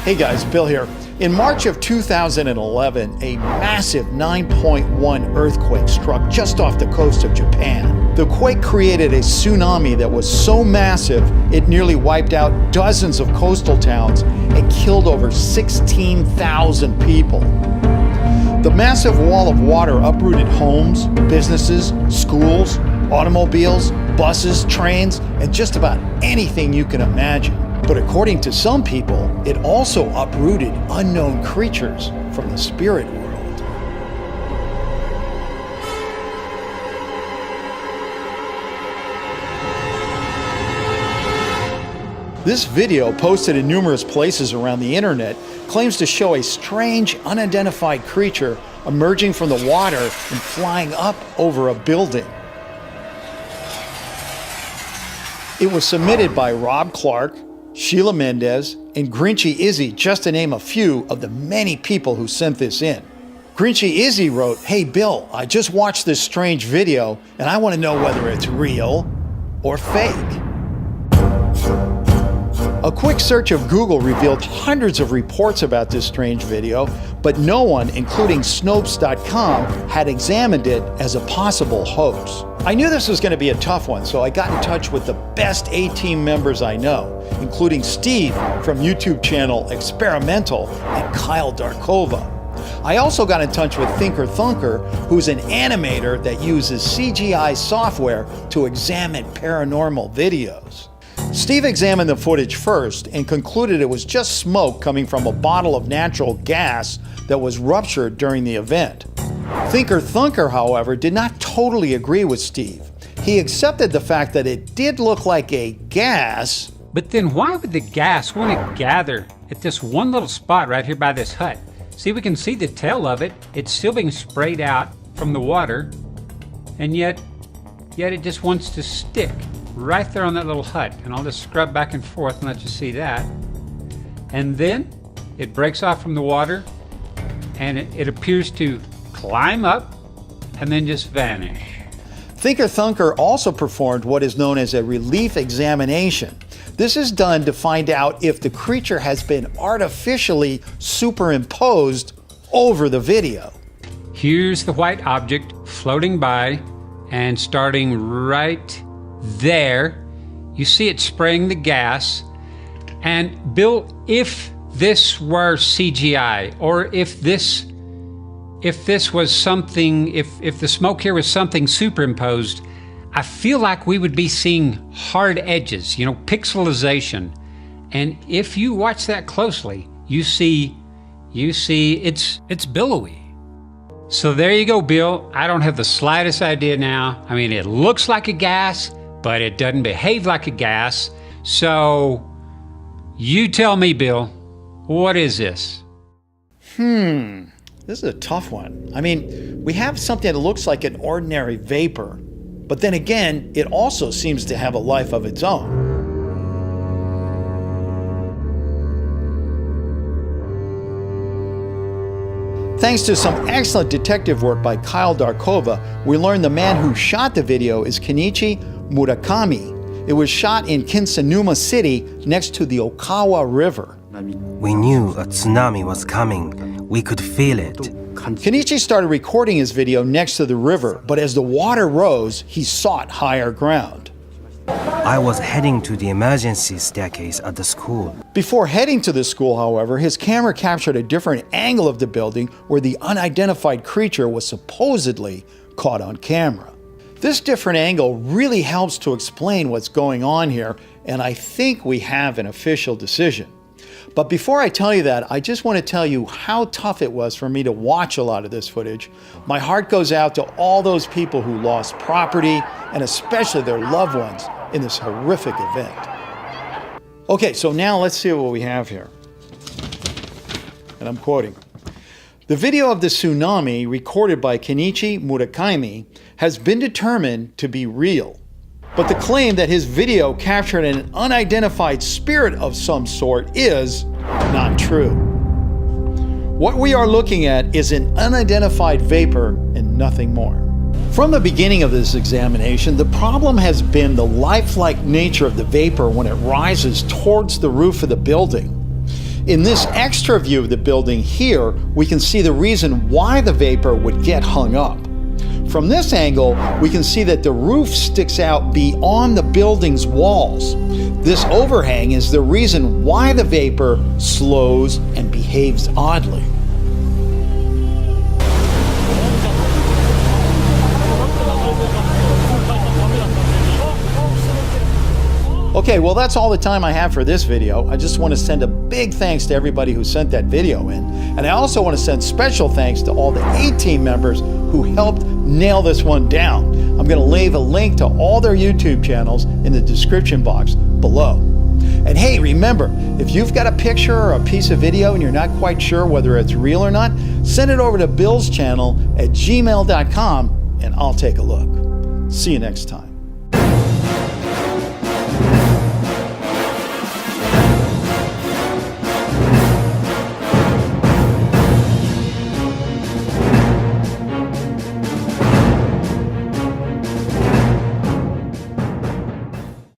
Hey guys, Bill here. In March of 2011, a massive 9.1 earthquake struck just off the coast of Japan. The quake created a tsunami that was so massive, it nearly wiped out dozens of coastal towns and killed over 16,000 people. The massive wall of water uprooted homes, businesses, schools, automobiles, buses, trains, and just about anything you can imagine. But according to some people, it also uprooted unknown creatures from the spirit world. This video, posted in numerous places around the internet, claims to show a strange, unidentified creature emerging from the water and flying up over a building. It was submitted by Rob Clark, Sheila Mendez, and Grinchy Izzy, just to name a few of the many people who sent this in. Grinchy Izzy wrote, "Hey Bill, I just watched this strange video and I want to know whether it's real or fake." A quick search of Google revealed hundreds of reports about this strange video, but no one, including Snopes.com, had examined it as a possible hoax. I knew this was going to be a tough one, so I got in touch with the best A-Team members I know, including Steve from YouTube channel Experimental and Kyle Darkova. I also got in touch with Thinker Thunker, who's an animator that uses CGI software to examine paranormal videos. Steve examined the footage first and concluded it was just smoke coming from a bottle of natural gas that was ruptured during the event. Thinker Thunker, however, did not totally agree with Steve. He accepted the fact that it did look like a gas. But then why would the gas want to gather at this one little spot right here by this hut? See, we can see the tail of it. It's still being sprayed out from the water, and yet it just wants to stick right there on that little hut. And I'll just scrub back and forth and let you see that. And then it breaks off from the water, and it appears to climb up and then just vanish. Thinker Thunker also performed what is known as a relief examination. This is done to find out if the creature has been artificially superimposed over the video. Here's the white object floating by, and starting right there, you see it spraying the gas. And Bill, if this were CGI, or if this was something, if the smoke here was something superimposed, I feel like we would be seeing hard edges, pixelization. And if you watch that closely, you see it's billowy. So there you go, Bill. I don't have the slightest idea now. I mean, it looks like a gas, but it doesn't behave like a gas. So you tell me, Bill, what is this? This is a tough one. I mean, we have something that looks like an ordinary vapor, but then again, it also seems to have a life of its own. Thanks to some excellent detective work by Kyle Darkova, we learned the man who shot the video is Kenichi Murakami. It was shot in Tsunami City next to the Okawa River. We knew a tsunami was coming. We could feel it. Kenichi started recording his video next to the river, but as the water rose, he sought higher ground. I was heading to the emergency staircase at the school. Before heading to the school, however, his camera captured a different angle of the building where the unidentified creature was supposedly caught on camera. This different angle really helps to explain what's going on here, and I think we have an official decision. But before I tell you that, I just want to tell you how tough it was for me to watch a lot of this footage. My heart goes out to all those people who lost property, and especially their loved ones, in this horrific event. Okay, so now let's see what we have here. And I'm quoting. The video of the tsunami recorded by Kenichi Murakami has been determined to be real. But the claim that his video captured an unidentified spirit of some sort is not true. What we are looking at is an unidentified vapor and nothing more. From the beginning of this examination, the problem has been the lifelike nature of the vapor when it rises towards the roof of the building. In this extra view of the building here, we can see the reason why the vapor would get hung up. From this angle, we can see that the roof sticks out beyond the building's walls. This overhang is the reason why the vapor slows and behaves oddly. Okay, well that's all the time I have for this video. I just want to send a big thanks to everybody who sent that video in. And I also want to send special thanks to all the A-Team members who helped nail this one down. I'm going to leave a link to all their YouTube channels in the description box below. And hey, remember, if you've got a picture or a piece of video and you're not quite sure whether it's real or not, send it over to Bill's channel at gmail.com and I'll take a look. See you next time.